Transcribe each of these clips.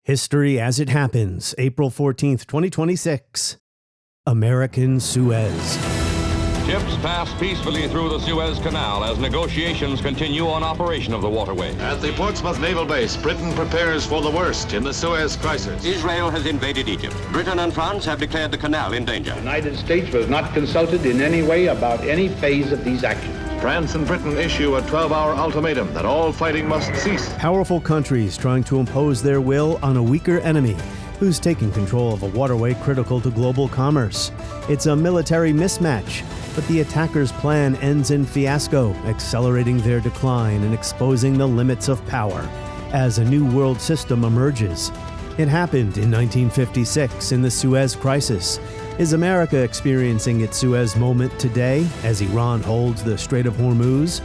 History as it happens, April 14th, 2026. American Suez. Ships pass peacefully through the Suez Canal as negotiations continue on operation of the waterway. At the Portsmouth Naval Base, Britain prepares for the worst in the Suez crisis. Israel has invaded Egypt. Britain and France have declared the canal in danger. The United States was not consulted in any way about any phase of these actions. France and Britain issue a 12-hour ultimatum that all fighting must cease. Powerful countries trying to impose their will on a weaker enemy who's taking control of a waterway critical to global commerce. It's a military mismatch, but the attackers' plan ends in fiasco, accelerating their decline and exposing the limits of power as a new world system emerges. It happened in 1956 in the Suez Crisis. Is America experiencing its Suez moment today as Iran holds the Strait of Hormuz?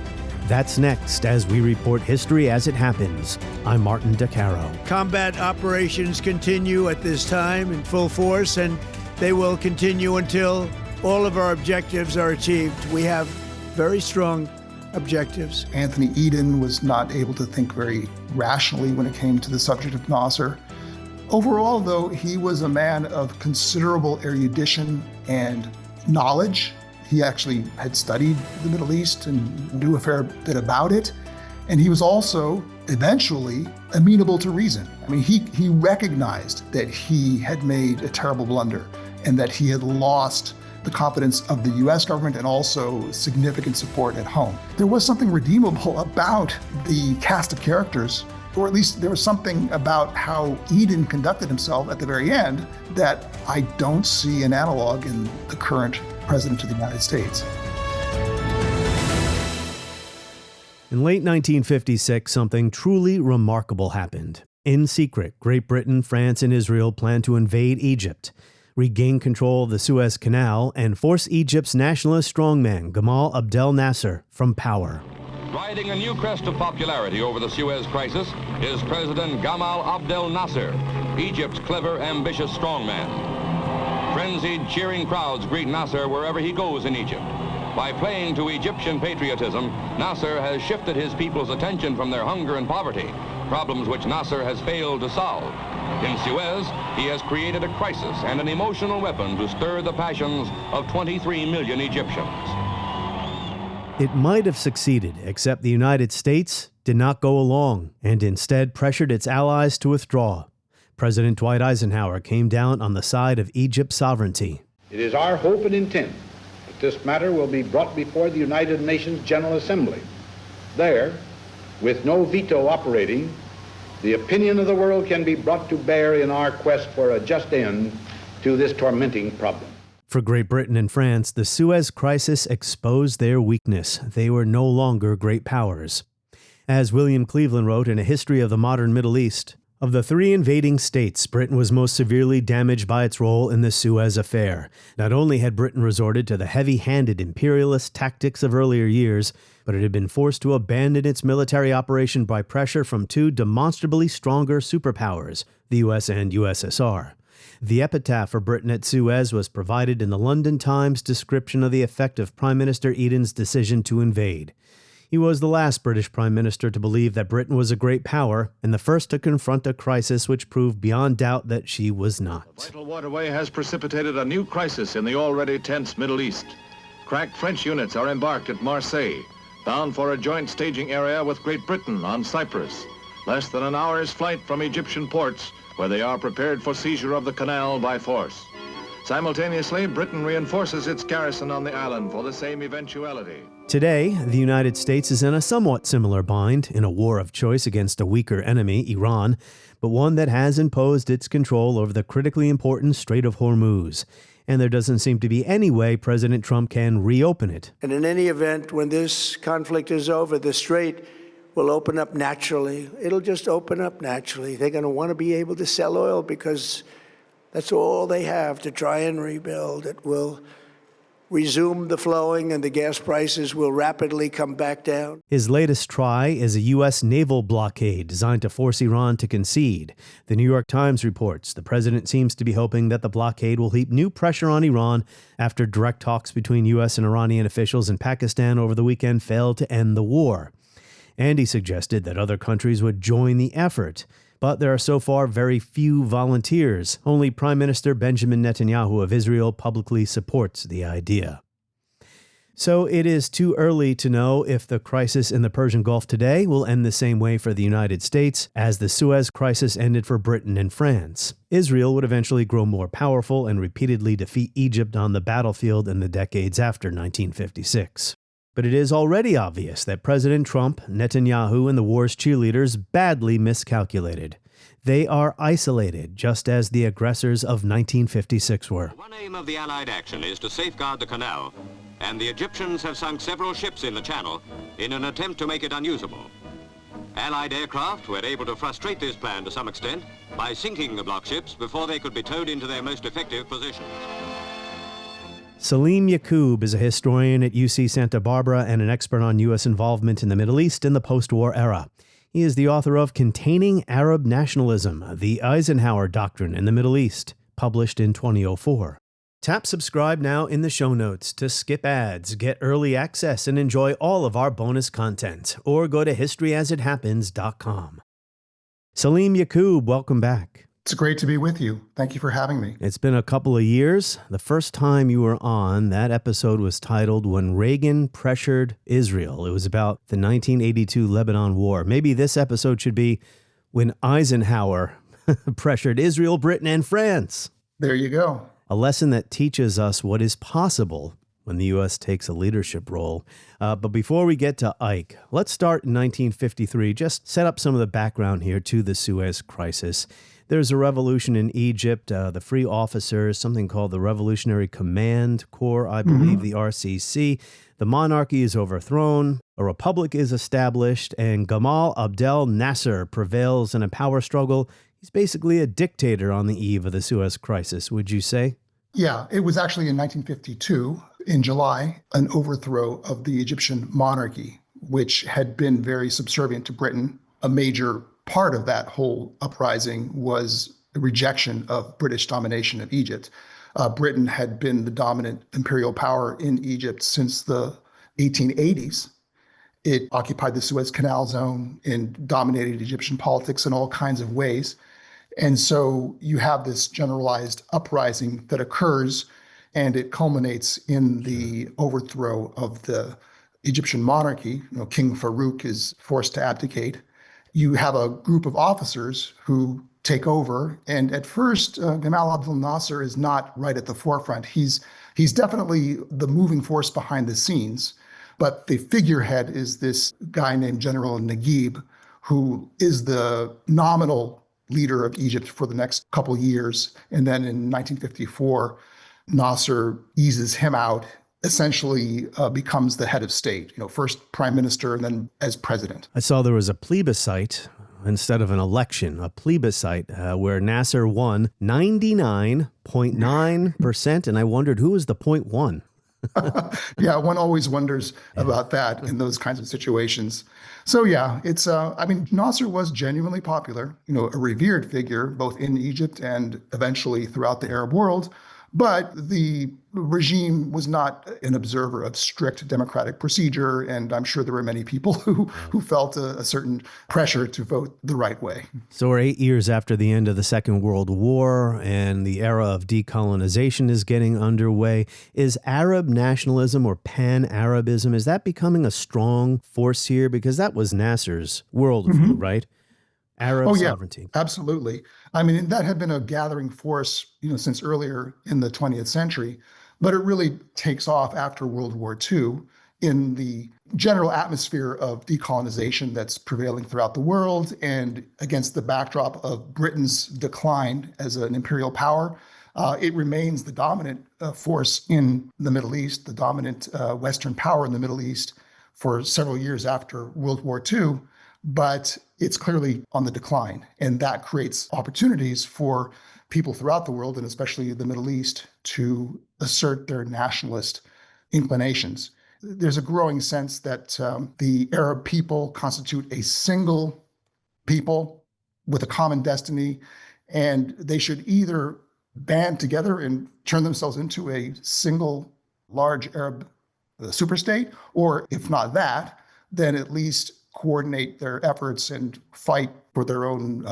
That's next as we report history as it happens. I'm Martin DeCaro. Combat operations continue at this time in full force, and they will continue until all of our objectives are achieved. We have very strong objectives. Anthony Eden was not able to think very rationally when it came to the subject of Nasser. Overall, though, he was a man of considerable erudition and knowledge. He actually had studied the Middle East and knew a fair bit about it. And he was also eventually amenable to reason. I mean, he recognized that he had made a terrible blunder and that he had lost the confidence of the US government and also significant support at home. There was something redeemable about the cast of characters, or at least there was something about how Eden conducted himself at the very end that I don't see an analog in the current President of the United States. In late 1956, something truly remarkable happened. In secret, Great Britain, France, and Israel planned to invade Egypt, regain control of the Suez Canal, and force Egypt's nationalist strongman, Gamal Nasser, from power. Riding a new crest of popularity over the Suez crisis is President Gamal Nasser, Egypt's clever, ambitious strongman. Frenzied, cheering crowds greet Nasser wherever he goes in Egypt. By playing to Egyptian patriotism, Nasser has shifted his people's attention from their hunger and poverty, problems which Nasser has failed to solve. In Suez, he has created a crisis and an emotional weapon to stir the passions of 23 million Egyptians. It might have succeeded, except the United States did not go along and instead pressured its allies to withdraw. President Dwight Eisenhower came down on the side of Egypt's sovereignty. It is our hope and intent that this matter will be brought before the United Nations General Assembly. There, with no veto operating, the opinion of the world can be brought to bear in our quest for a just end to this tormenting problem. For Great Britain and France, the Suez Crisis exposed their weakness. They were no longer great powers. As William Cleveland wrote in A History of the Modern Middle East, of the three invading states, Britain was most severely damaged by its role in the Suez affair. Not only had Britain resorted to the heavy-handed imperialist tactics of earlier years, but it had been forced to abandon its military operation by pressure from two demonstrably stronger superpowers, the US and USSR. The epitaph for Britain at Suez was provided in the London Times description of the effect of Prime Minister Eden's decision to invade. He was the last British Prime Minister to believe that Britain was a great power and the first to confront a crisis which proved beyond doubt that she was not. The vital waterway has precipitated a new crisis in the already tense Middle East. Cracked French units are embarked at Marseille, bound for a joint staging area with Great Britain on Cyprus, less than an hour's flight from Egyptian ports, where they are prepared for seizure of the canal by force. Simultaneously, Britain reinforces its garrison on the island for the same eventuality. Today, the United States is in a somewhat similar bind in a war of choice against a weaker enemy, Iran, but one that has imposed its control over the critically important Strait of Hormuz. And there doesn't seem to be any way President Trump can reopen it. And in any event, when this conflict is over, the strait will open up naturally. It'll just open up naturally. They're going to want to be able to sell oil because that's all they have to try and rebuild. It will resume the flowing and the gas prices will rapidly come back down. His latest try is a U.S. naval blockade designed to force Iran to concede. The New York Times reports the president seems to be hoping that the blockade will heap new pressure on Iran after direct talks between U.S. and Iranian officials in Pakistan over the weekend failed to end the war. And he suggested that other countries would join the effort. But there are so far very few volunteers. Only Prime Minister Benjamin Netanyahu of Israel publicly supports the idea. So it is too early to know if the crisis in the Persian Gulf today will end the same way for the United States as the Suez Crisis ended for Britain and France. Israel would eventually grow more powerful and repeatedly defeat Egypt on the battlefield in the decades after 1956. But it is already obvious that President Trump, Netanyahu, and the war's cheerleaders badly miscalculated. They are isolated, just as the aggressors of 1956 were. One aim of the Allied action is to safeguard the canal, and the Egyptians have sunk several ships in the channel in an attempt to make it unusable. Allied aircraft were able to frustrate this plan to some extent by sinking the block ships before they could be towed into their most effective positions. Salim Yaqub is a historian at UC Santa Barbara and an expert on U.S. involvement in the Middle East in the post-war era. He is the author of Containing Arab Nationalism, the Eisenhower Doctrine in the Middle East, published in 2004. Tap subscribe now in the show notes to skip ads, get early access, and enjoy all of our bonus content, or go to historyasithappens.com. Salim Yaqub, welcome back. It's great to be with you. Thank you for having me. It's been a couple of years. The first time you were on, that episode was titled When Reagan Pressured Israel. It was about the 1982 Lebanon War. Maybe this episode should be When Eisenhower Pressured Israel, Britain, and France. There you go. A lesson that teaches us what is possible when the U.S. takes a leadership role. But before we get to Ike, let's start in 1953. Just set up some of the background here to the Suez Crisis. There's a revolution in Egypt, the Free Officers, something called the Revolutionary Command Corps, I believe, the RCC. The monarchy is overthrown, a republic is established, and Gamal Abdel Nasser prevails in a power struggle. He's basically a dictator on the eve of the Suez Crisis, would you say? Yeah, it was actually in 1952, in July, an overthrow of the Egyptian monarchy, which had been very subservient to Britain. A major part of that whole uprising was the rejection of British domination of Egypt. Britain had been the dominant imperial power in Egypt since the 1880s. It occupied the Suez Canal zone and dominated Egyptian politics in all kinds of ways. And so you have this generalized uprising that occurs, and it culminates in the overthrow of the Egyptian monarchy. King Farouk is forced to abdicate. You have a group of officers who take over. And at first, Gamal Abdel Nasser is not right at the forefront. He's definitely the moving force behind the scenes. But the figurehead is this guy named General Naguib, who is the nominal leader of Egypt for the next couple years. And then in 1954, Nasser eases him out, essentially becomes the head of state, first prime minister and then as president. I saw there was a plebiscite instead of an election, a plebiscite where Nasser won 99.9%. And I wondered who was the 0.1? Yeah, one always wonders about that in those kinds of situations. So yeah, it's, Nasser was genuinely popular, a revered figure, both in Egypt and eventually throughout the Arab world. But the regime was not an observer of strict democratic procedure, and I'm sure there were many people who felt a certain pressure to vote the right way. So we're 8 years after the end of the Second World War, and the era of decolonization is getting underway. Is Arab nationalism or pan-Arabism, is that becoming a strong force here? Because that was Nasser's worldview, right? Arab sovereignty. Absolutely. That had been a gathering force, since earlier in the 20th century, but it really takes off after World War II in the general atmosphere of decolonization that's prevailing throughout the world and against the backdrop of Britain's decline as an imperial power. It remains the dominant force in the Middle East, the dominant Western power in the Middle East for several years after World War II. But it's clearly on the decline. And that creates opportunities for people throughout the world, and especially the Middle East, to assert their nationalist inclinations. There's a growing sense that the Arab people constitute a single people with a common destiny, and they should either band together and turn themselves into a single large Arab superstate, or if not that, then at least coordinate their efforts and fight for their own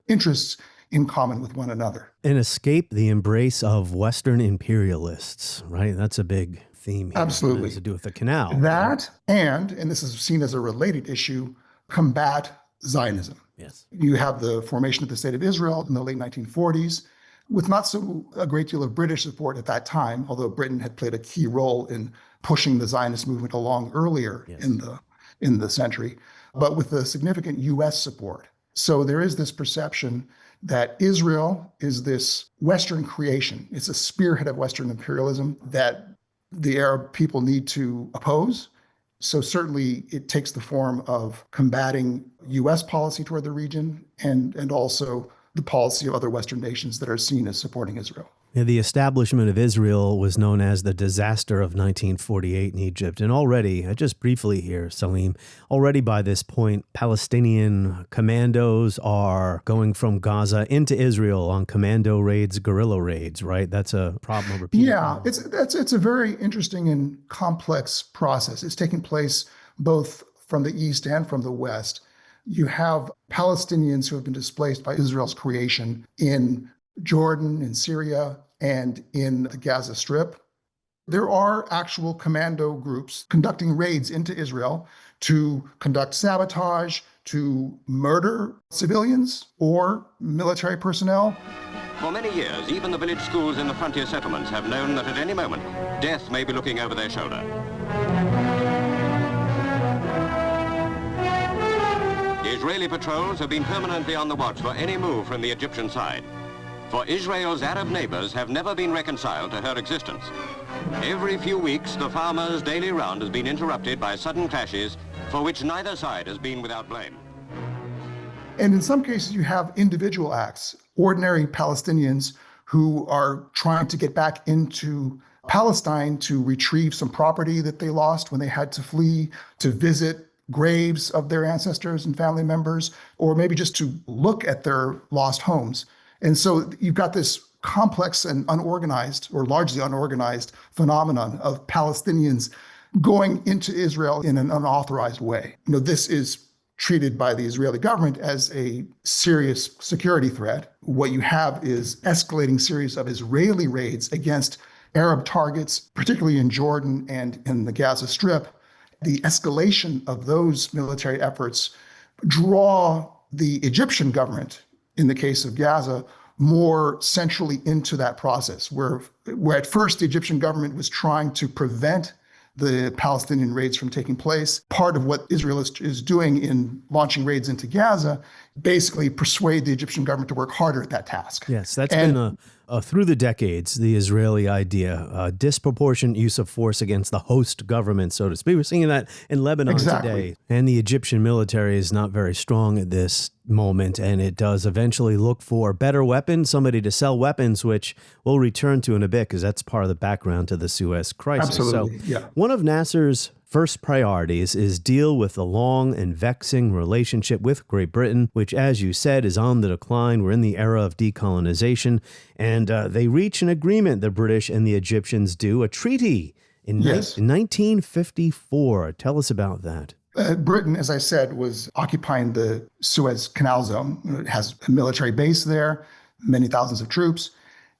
interests in common with one another. And escape the embrace of Western imperialists, right? That's a big theme here. Absolutely. It has to do with the canal. That, and this is seen as a related issue, combat Zionism. Yes. You have the formation of the State of Israel in the late 1940s, with not so a great deal of British support at that time, although Britain had played a key role in pushing the Zionist movement along earlier in the century, but with the significant U.S. support. So there is this perception that Israel is this Western creation. It's a spearhead of Western imperialism that the Arab people need to oppose. So certainly it takes the form of combating U.S. policy toward the region and also the policy of other Western nations that are seen as supporting Israel. Yeah, the establishment of Israel was known as the disaster of 1948 in Egypt. And already, just briefly here, Salim, already by this point, Palestinian commandos are going from Gaza into Israel on commando raids, guerrilla raids, right? That's a problem. Yeah, it's a very interesting and complex process. It's taking place both from the east and from the west. You have Palestinians who have been displaced by Israel's creation in Jordan, in Syria, and in the Gaza Strip. There are actual commando groups conducting raids into Israel to conduct sabotage, to murder civilians or military personnel. For many years, even the village schools in the frontier settlements have known that at any moment, death may be looking over their shoulder. Israeli patrols have been permanently on the watch for any move from the Egyptian side. For Israel's Arab neighbors have never been reconciled to her existence. Every few weeks, the farmers' daily round has been interrupted by sudden clashes for which neither side has been without blame. And in some cases, you have individual acts, ordinary Palestinians who are trying to get back into Palestine to retrieve some property that they lost when they had to flee, to visit graves of their ancestors and family members, or maybe just to look at their lost homes. And so you've got this complex and unorganized, or largely unorganized, phenomenon of Palestinians going into Israel in an unauthorized way. This is treated by the Israeli government as a serious security threat. What you have is escalating series of Israeli raids against Arab targets, particularly in Jordan and in the Gaza Strip. The escalation of those military efforts draw the Egyptian government, in the case of Gaza, more centrally into that process, where at first the Egyptian government was trying to prevent the Palestinian raids from taking place. Part of what Israel is doing in launching raids into Gaza, basically persuade the Egyptian government to work harder at that task. Yes, that's been through the decades, the Israeli idea, disproportionate use of force against the host government, so to speak. We're seeing that in Lebanon today. And the Egyptian military is not very strong at this moment, and it does eventually look for better weapons, somebody to sell weapons, which we'll return to in a bit, because that's part of the background to the Suez crisis. Absolutely, so one of Nasser's first priorities is deal with the long and vexing relationship with Great Britain, which, as you said, is on the decline. We're in the era of decolonization, and they reach an agreement, the British and the Egyptians do, a treaty in 1954. Tell us about that. Britain, as I said, was occupying the Suez Canal zone. It has a military base there, many thousands of troops.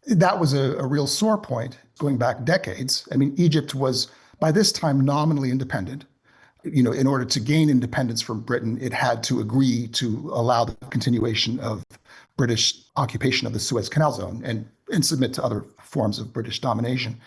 That was a real sore point going back decades. I mean, Egypt was by this time nominally independent. In order to gain independence from Britain, it had to agree to allow the continuation of British occupation of the Suez Canal zone and submit to other forms of British domination.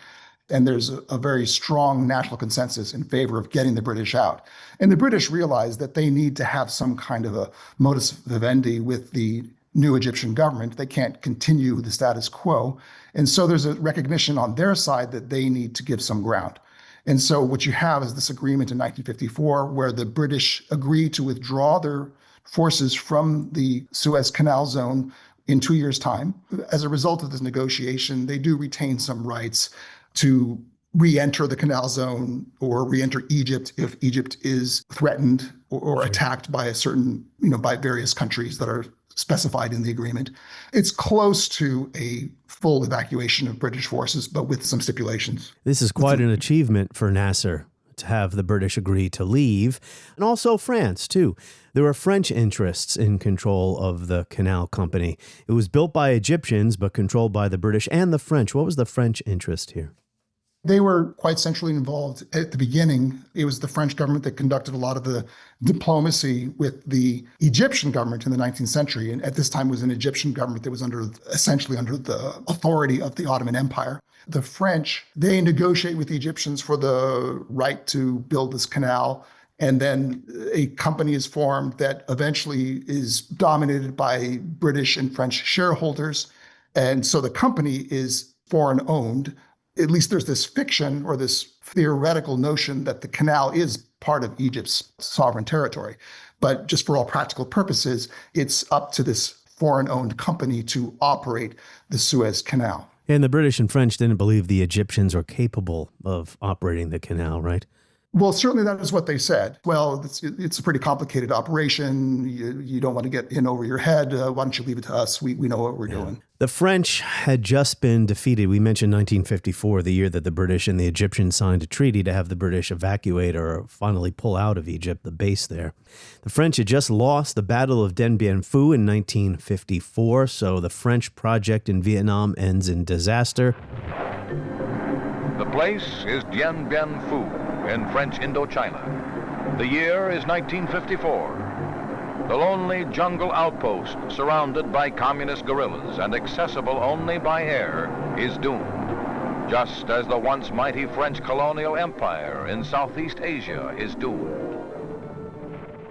And there's a very strong national consensus in favor of getting the British out. And the British realized that they need to have some kind of a modus vivendi with the new Egyptian government. They can't continue the status quo. And so there's a recognition on their side that they need to give some ground. And so what you have is this agreement in 1954 where the British agree to withdraw their forces from the Suez Canal zone in 2 years' time. As a result of this negotiation, they do retain some rights to re-enter the canal zone or re-enter Egypt if Egypt is threatened or attacked by a certain, by various countries that are specified in the agreement. It's close to a full evacuation of British forces, but with some stipulations. This is quite an achievement for Nasser have the British agree to leave, and also France, too. There were French interests in control of the canal company. It was built by Egyptians, but controlled by the British and the French. What was the French interest here? They were quite centrally involved at the beginning. It was the French government that conducted a lot of the diplomacy with the Egyptian government in the 19th century. And at this time, it was an Egyptian government that was essentially under the authority of the Ottoman Empire. The French, they negotiate with the Egyptians for the right to build this canal. And then a company is formed that eventually is dominated by British and French shareholders. And so the company is foreign owned. At least there's this fiction or this theoretical notion that the canal is part of Egypt's sovereign territory. But just for all practical purposes, it's up to this foreign-owned company to operate the Suez Canal. And the British and French didn't believe the Egyptians were capable of operating the canal, right? Well, certainly that is what they said. Well, it's a pretty complicated operation. You don't want to get in over your head. Why don't you leave it to us? We know what we're doing. The French had just been defeated. We mentioned 1954, the year that the British and the Egyptians signed a treaty to have the British evacuate or finally pull out of Egypt, the base there. The French had just lost the Battle of Dien Bien Phu in 1954, so the French project in Vietnam ends in disaster. The place is Dien Bien Phu in French Indochina. The year is 1954. The lonely jungle outpost, surrounded by communist guerrillas and accessible only by air, is doomed, just as the once mighty French colonial empire in Southeast Asia is doomed.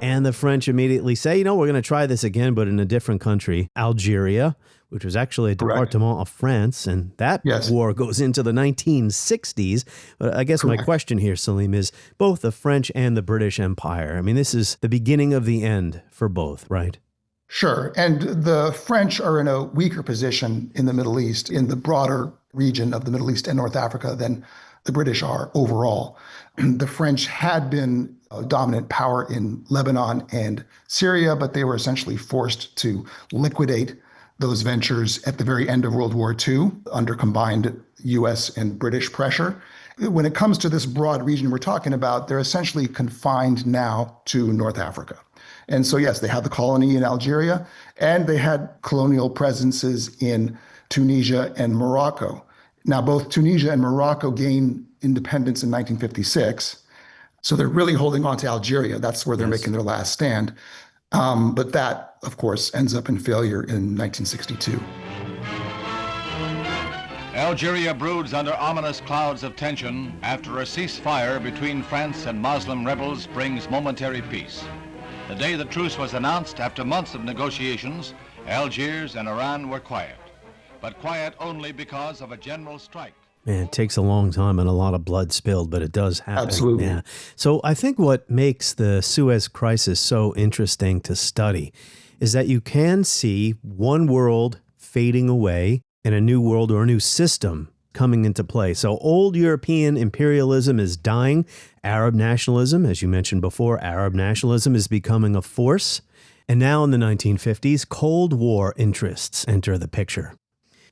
And the French immediately say, we're going to try this again, but in a different country, Algeria, which was actually a department of France. And that war goes into the 1960s. But I guess my question here, Salim, is both the French and the British Empire. I mean, this is the beginning of the end for both, right? Sure. And the French are in a weaker position in the Middle East, in the broader region of the Middle East and North Africa than the British are overall. The French had been a dominant power in Lebanon and Syria, but they were essentially forced to liquidate those ventures at the very end of World War II under combined U.S. and British pressure. When it comes to this broad region we're talking about, they're essentially confined now to North Africa. And so, yes, they had the colony in Algeria, and they had colonial presences in Tunisia and Morocco. Now, both Tunisia and Morocco gained independence in 1956. So they're really holding on to Algeria. That's where they're making their last stand. But that, of course, ends up in failure in 1962. Algeria broods under ominous clouds of tension after a ceasefire between France and Muslim rebels brings momentary peace. The day the truce was announced, after months of negotiations, Algiers and Iran were quiet. But quiet only because of a general strike. Man, it takes a long time and a lot of blood spilled, but it does happen. Absolutely. Yeah. So I think what makes the Suez Crisis so interesting to study is that you can see one world fading away and a new world or a new system coming into play. So old European imperialism is dying. Arab nationalism, as you mentioned before, Arab nationalism is becoming a force. And now in the 1950s, Cold War interests enter the picture.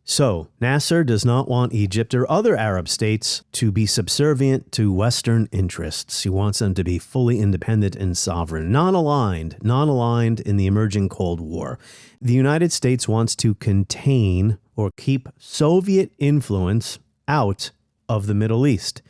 So, Nasser does not want Egypt or other Arab states to be subservient to Western interests. He wants them to be fully independent and sovereign, non-aligned in the emerging Cold War. The United States wants to contain or keep Soviet influence out of the Middle East.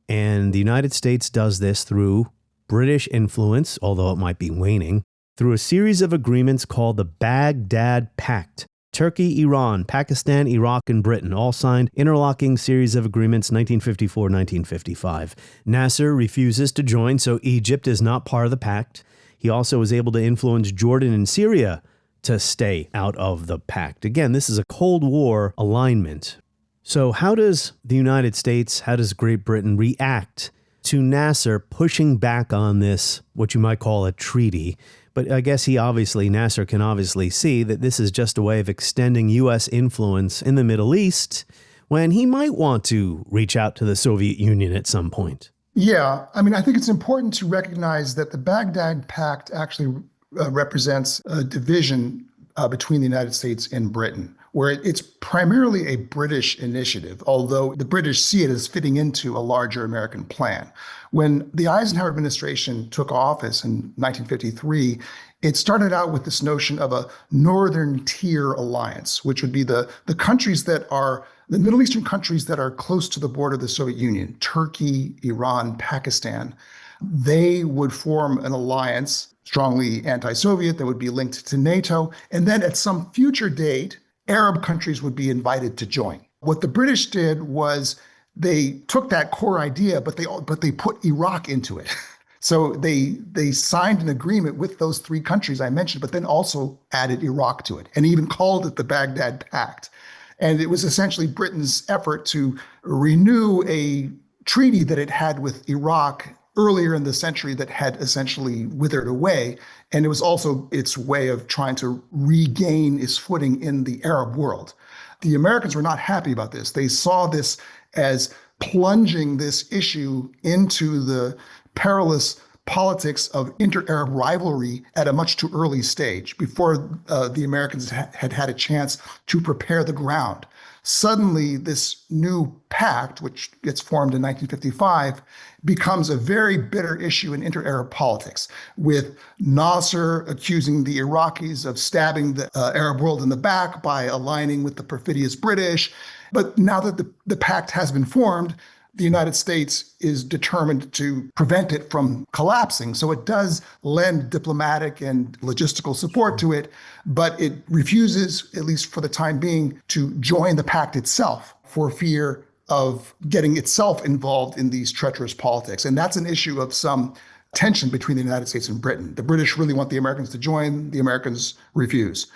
And the United States does this through British influence, although it might be waning, through a series of agreements called the Baghdad Pact. Turkey, Iran, Pakistan, Iraq, and Britain all signed interlocking series of agreements 1954-1955. Nasser refuses to join, so Egypt is not part of the pact. He also was able to influence Jordan and Syria to stay out of the pact. Again, this is a Cold War alignment. So how does the United States, how does Great Britain react to Nasser pushing back on this, what you might call a treaty? But I guess Nasser can obviously see that this is just a way of extending U.S. influence in the Middle East when he might want to reach out to the Soviet Union at some point. Yeah, I mean, I think it's important to recognize that the Baghdad Pact actually represents a division between the United States and Britain, where it's primarily a British initiative, although the British see it as fitting into a larger American plan. When the Eisenhower administration took office in 1953, it started out with this notion of a Northern Tier alliance, which would be the countries that are the Middle Eastern countries that are close to the border of the Soviet Union, Turkey, Iran, Pakistan. They would form an alliance, strongly anti-Soviet, that would be linked to NATO. And then at some future date, Arab countries would be invited to join. What the British did was they took that core idea, but they put Iraq into it. So they signed an agreement with those three countries I mentioned, but then also added Iraq to it and even called it the Baghdad Pact. And it was essentially Britain's effort to renew a treaty that it had with Iraq earlier in the century that had essentially withered away. And it was also its way of trying to regain its footing in the Arab world. The Americans were not happy about this. They saw this as plunging this issue into the perilous politics of inter-Arab rivalry at a much too early stage, before the Americans had had a chance to prepare the ground. Suddenly, this new pact, which gets formed in 1955, becomes a very bitter issue in inter-Arab politics, with Nasser accusing the Iraqis of stabbing the Arab world in the back by aligning with the perfidious British. But now that the pact has been formed, the United States is determined to prevent it from collapsing. So it does lend diplomatic and logistical support to it, but it refuses, at least for the time being, to join the pact itself for fear of getting itself involved in these treacherous politics. And that's an issue of some tension between the United States and Britain. The British really want the Americans to join, the Americans refuse.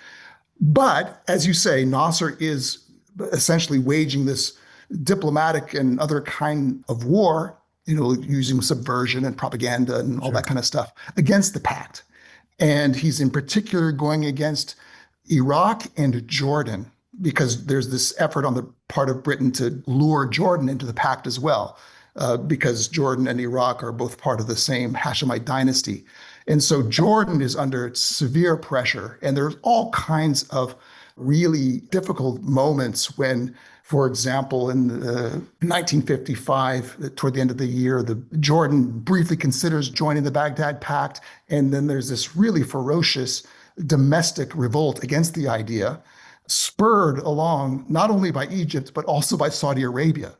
But as you say, Nasser is essentially waging this diplomatic and other kind of war, using subversion and propaganda and all that kind of stuff against the pact. And he's in particular going against Iraq and Jordan, because there's this effort on the part of Britain to lure Jordan into the pact as well, because Jordan and Iraq are both part of the same Hashemite dynasty. And so Jordan is under severe pressure, and there's all kinds of really difficult moments when, for example, in 1955, toward the end of the year, Jordan briefly considers joining the Baghdad Pact, and then there's this really ferocious domestic revolt against the idea, spurred along not only by Egypt, but also by Saudi Arabia.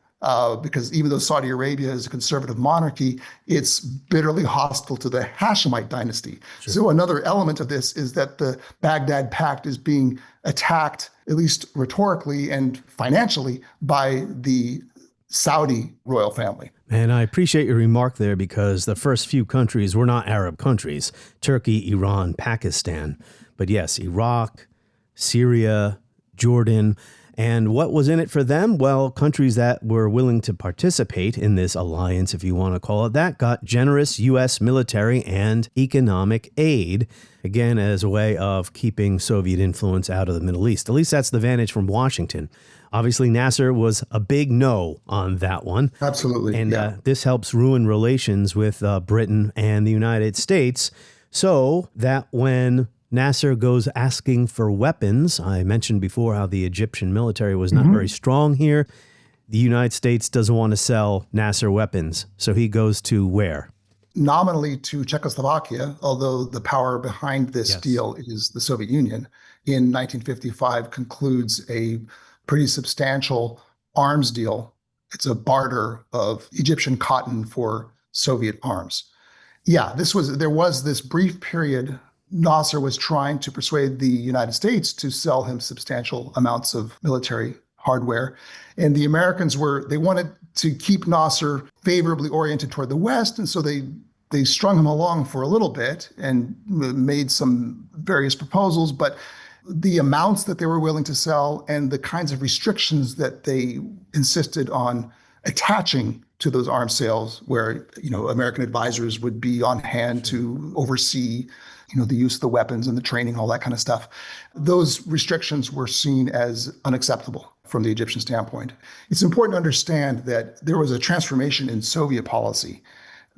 Because even though Saudi Arabia is a conservative monarchy, it's bitterly hostile to the Hashemite dynasty. Sure. So another element of this is that the Baghdad Pact is being attacked, at least rhetorically and financially, by the Saudi royal family. And I appreciate your remark there, because the first few countries were not Arab countries: Turkey, Iran, Pakistan. But yes, Iraq, Syria, Jordan. And what was in it for them? Well, countries that were willing to participate in this alliance, if you want to call it that, got generous U.S. military and economic aid, again, as a way of keeping Soviet influence out of the Middle East. At least that's the vantage from Washington. Obviously, Nasser was a big no on that one. Absolutely. And this helps ruin relations with Britain and the United States, so that when Nasser goes asking for weapons, I mentioned before how the Egyptian military was not very strong here. The United States doesn't want to sell Nasser weapons, so he goes to where? Nominally to Czechoslovakia, although the power behind this deal is the Soviet Union. In 1955 concludes a pretty substantial arms deal. It's a barter of Egyptian cotton for Soviet arms. Yeah, there was this brief period. Nasser was trying to persuade the United States to sell him substantial amounts of military hardware. And the Americans they wanted to keep Nasser favorably oriented toward the West. And so they strung him along for a little bit and made some various proposals. But the amounts that they were willing to sell and the kinds of restrictions that they insisted on attaching to those arms sales, where, American advisors would be on hand to oversee the use of the weapons and the training, all that kind of stuff. Those restrictions were seen as unacceptable from the Egyptian standpoint. It's important to understand that there was a transformation in Soviet policy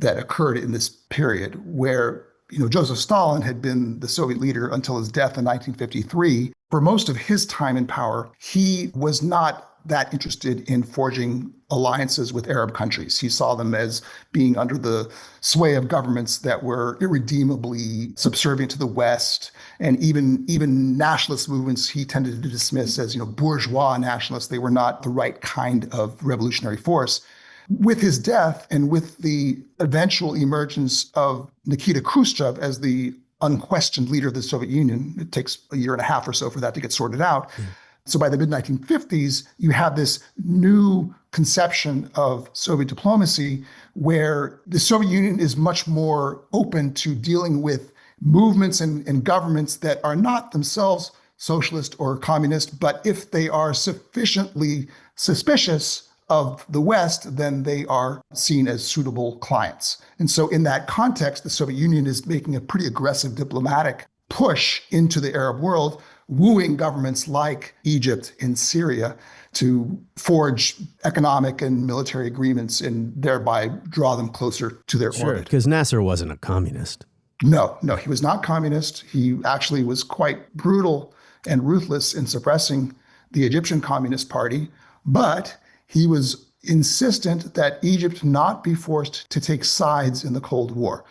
that occurred in this period where, Joseph Stalin had been the Soviet leader until his death in 1953. For most of his time in power, he was not that interested in forging alliances with Arab countries. He saw them as being under the sway of governments that were irredeemably subservient to the West, and even nationalist movements he tended to dismiss as bourgeois nationalists. They were not the right kind of revolutionary force. With his death and with the eventual emergence of Nikita Khrushchev as the unquestioned leader of the Soviet Union, it takes a year and a half or so for that to get sorted out. So by the mid-1950s, you have this new conception of Soviet diplomacy where the Soviet Union is much more open to dealing with movements and governments that are not themselves socialist or communist, but if they are sufficiently suspicious of the West, then they are seen as suitable clients. And so in that context, the Soviet Union is making a pretty aggressive diplomatic push into the Arab world, wooing governments like Egypt and Syria to forge economic and military agreements and thereby draw them closer to their orbit. Because Nasser wasn't a communist. No, he was not communist. He actually was quite brutal and ruthless in suppressing the Egyptian Communist Party, but he was insistent that Egypt not be forced to take sides in the Cold War.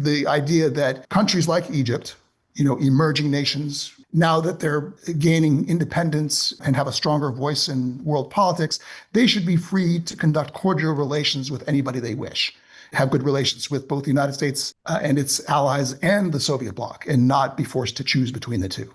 The idea that countries like Egypt, emerging nations, now that they're gaining independence and have a stronger voice in world politics, they should be free to conduct cordial relations with anybody they wish, have good relations with both the United States and its allies and the Soviet bloc, and not be forced to choose between the two.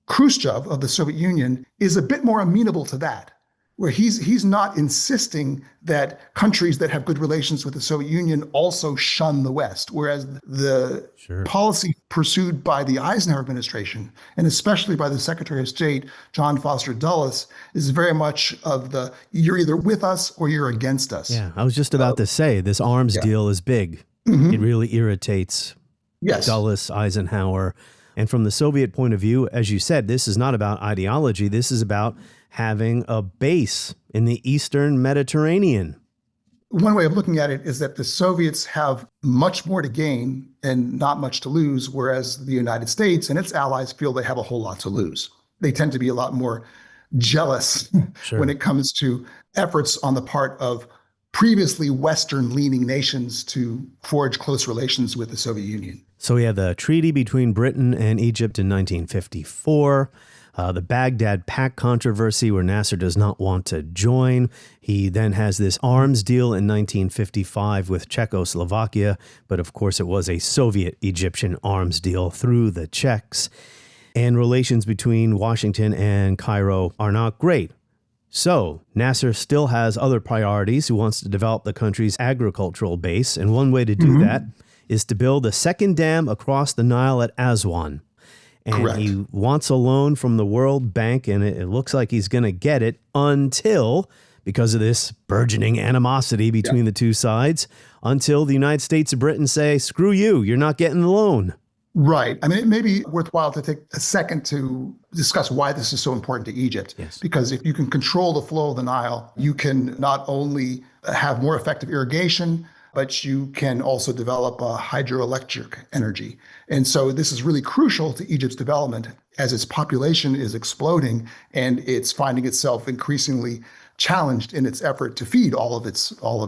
Khrushchev of the Soviet Union is a bit more amenable to that, where he's not insisting that countries that have good relations with the Soviet Union also shun the West, whereas the policy pursued by the Eisenhower administration, and especially by the Secretary of State, John Foster Dulles, is very much of the, you're either with us or you're against us. Yeah, I was just about to say, this arms deal is big. Mm-hmm. It really irritates Dulles, Eisenhower. And from the Soviet point of view, as you said, this is not about ideology. This is about having a base in the Eastern Mediterranean. One way of looking at it is that the Soviets have much more to gain and not much to lose, whereas the United States and its allies feel they have a whole lot to lose. They tend to be a lot more jealous when it comes to efforts on the part of previously Western-leaning nations to forge close relations with the Soviet Union. So we have the treaty between Britain and Egypt in 1954. The Baghdad Pact controversy where Nasser does not want to join. He then has this arms deal in 1955 with Czechoslovakia, but of course it was a Soviet-Egyptian arms deal through the Czechs. And relations between Washington and Cairo are not great. So Nasser still has other priorities. He wants to develop the country's agricultural base, and one way to do that is to build a second dam across the Nile at Aswan. And he wants a loan from the World Bank, and it looks like he's going to get it until, because of this burgeoning animosity between the two sides, until the United States and Britain say, screw you, you're not getting the loan. Right. I mean, it may be worthwhile to take a second to discuss why this is so important to Egypt. Yes. Because if you can control the flow of the Nile, you can not only have more effective irrigation, but you can also develop hydroelectric energy. And so this is really crucial to Egypt's development as its population is exploding and it's finding itself increasingly challenged in its effort to feed all of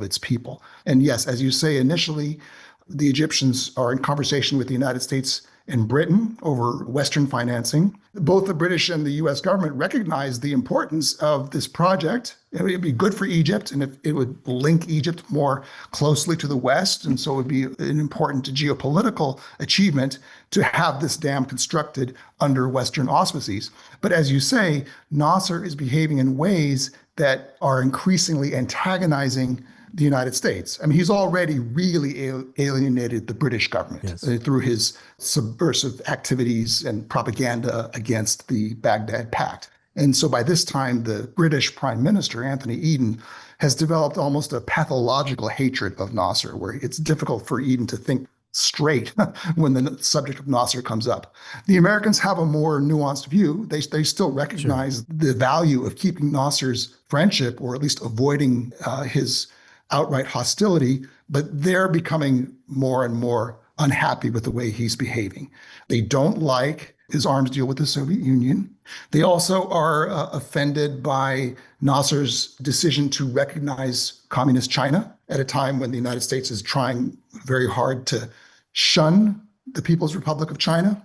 its people. And yes, as you say, initially, the Egyptians are in conversation with the United States and Britain over Western financing. Both the British and the U.S. government recognize the importance of this project. It would be good for Egypt, and it would link Egypt more closely to the West. And so it would be an important geopolitical achievement to have this dam constructed under Western auspices. But as you say, Nasser is behaving in ways that are increasingly antagonizing the United States. I mean, he's already really alienated the British government through his subversive activities and propaganda against the Baghdad Pact. And so by this time, the British Prime Minister, Anthony Eden, has developed almost a pathological hatred of Nasser, where it's difficult for Eden to think straight when the subject of Nasser comes up. The Americans have a more nuanced view. They still recognize the value of keeping Nasser's friendship, or at least avoiding his outright hostility, but they're becoming more and more unhappy with the way he's behaving. They don't like his arms deal with the Soviet Union. They also are offended by Nasser's decision to recognize communist China at a time when the United States is trying very hard to shun the People's Republic of China.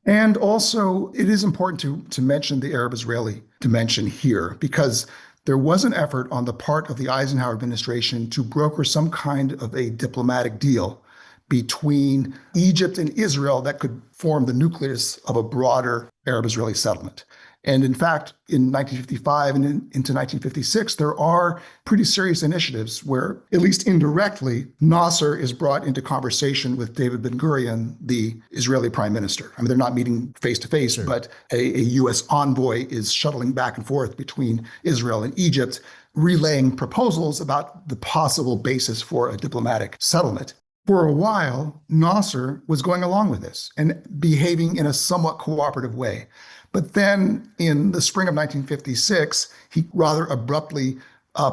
And also, it is important to mention the Arab-Israeli dimension here, because there was an effort on the part of the Eisenhower administration to broker some kind of a diplomatic deal between Egypt and Israel that could form the nucleus of a broader Arab-Israeli settlement. And in fact, in 1955 and into 1956, there are pretty serious initiatives where, at least indirectly, Nasser is brought into conversation with David Ben-Gurion, the Israeli prime minister. I mean, they're not meeting face to face, but a U.S. envoy is shuttling back and forth between Israel and Egypt, relaying proposals about the possible basis for a diplomatic settlement. For a while, Nasser was going along with this and behaving in a somewhat cooperative way. But then in the spring of 1956, he rather abruptly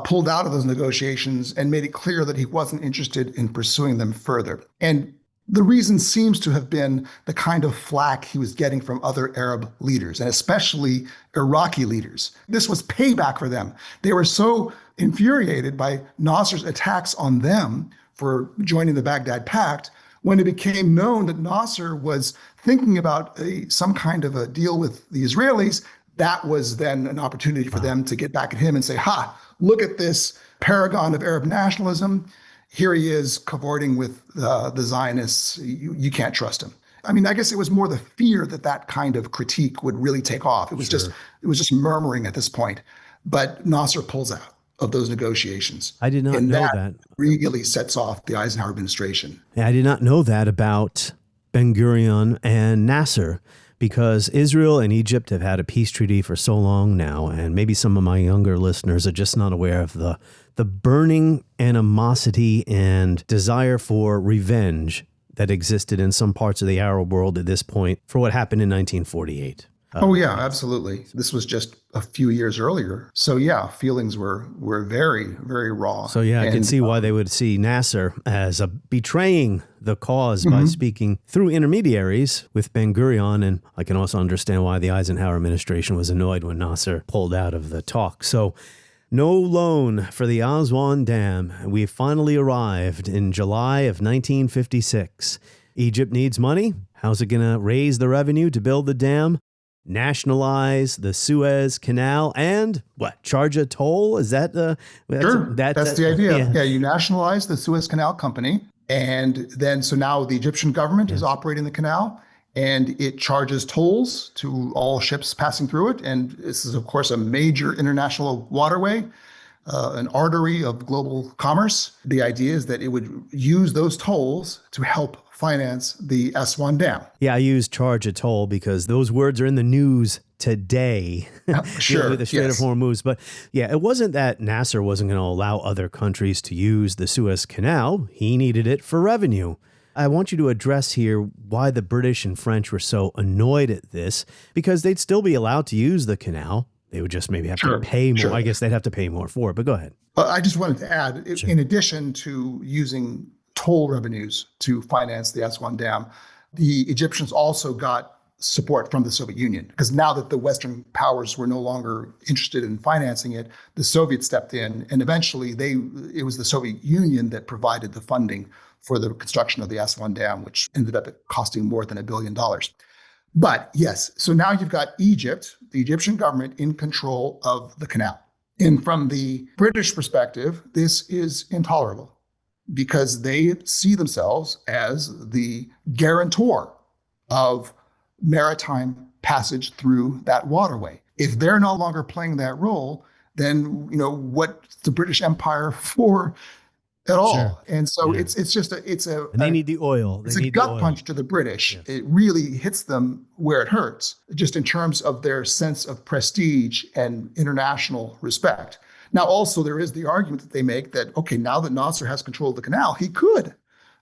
pulled out of those negotiations and made it clear that he wasn't interested in pursuing them further. And the reason seems to have been the kind of flack he was getting from other Arab leaders, and especially Iraqi leaders. This was payback for them. They were so infuriated by Nasser's attacks on them for joining the Baghdad Pact, when it became known that Nasser was thinking about some kind of a deal with the Israelis, that was then an opportunity for them to get back at him and say, ha, look at this paragon of Arab nationalism. Here he is cavorting with the Zionists. You can't trust him. I mean, I guess it was more the fear that that kind of critique would really take off. It was just murmuring at this point. But Nasser pulls out of those negotiations. I did not know that. Really sets off the Eisenhower administration. Yeah, I did not know that about Ben-Gurion and Nasser, because Israel and Egypt have had a peace treaty for so long now, and maybe some of my younger listeners are just not aware of the burning animosity and desire for revenge that existed in some parts of the Arab world at this point for what happened in 1948. Oh, yeah, absolutely. This was just a few years earlier. So, yeah, feelings were very, very raw. So, yeah, I can see why they would see Nasser as betraying the cause by speaking through intermediaries with Ben-Gurion. And I can also understand why the Eisenhower administration was annoyed when Nasser pulled out of the talk. So, no loan for the Aswan Dam. We finally arrived in July of 1956. Egypt needs money. How's it going to raise the revenue to build the dam? Nationalize the Suez Canal and charge a toll? Is that that's the idea. Yeah, you nationalize the Suez Canal Company, and then so now the Egyptian government is operating the canal, and it charges tolls to all ships passing through it. And this is, of course, a major international waterway, an artery of global commerce. The idea is that it would use those tolls to help finance the Aswan Dam. Yeah, I use charge a toll because those words are in the news today. Sure. With the Strait of Hormuz. But yeah, it wasn't that Nasser wasn't going to allow other countries to use the Suez Canal. He needed it for revenue. I want you to address here why the British and French were so annoyed at this, because they'd still be allowed to use the canal. They would just maybe have to pay more. I guess they'd have to pay more for it, but go ahead. I just wanted to add, in addition to using toll revenues to finance the Aswan Dam, the Egyptians also got support from the Soviet Union, because now that the Western powers were no longer interested in financing it, the Soviets stepped in, and eventually it was the Soviet Union that provided the funding for the construction of the Aswan Dam, which ended up costing more than $1 billion. But yes, so now you've got Egypt, the Egyptian government, in control of the canal. And from the British perspective, this is intolerable, because they see themselves as the guarantor of maritime passage through that waterway. If they're no longer playing that role, then what's the British Empire for at all? Sure. And so it's and they need the oil. It's a gut punch to the British. Yes. It really hits them where it hurts, just in terms of their sense of prestige and international respect. Now, also, there is the argument that they make that, okay, now that Nasser has control of the canal, he could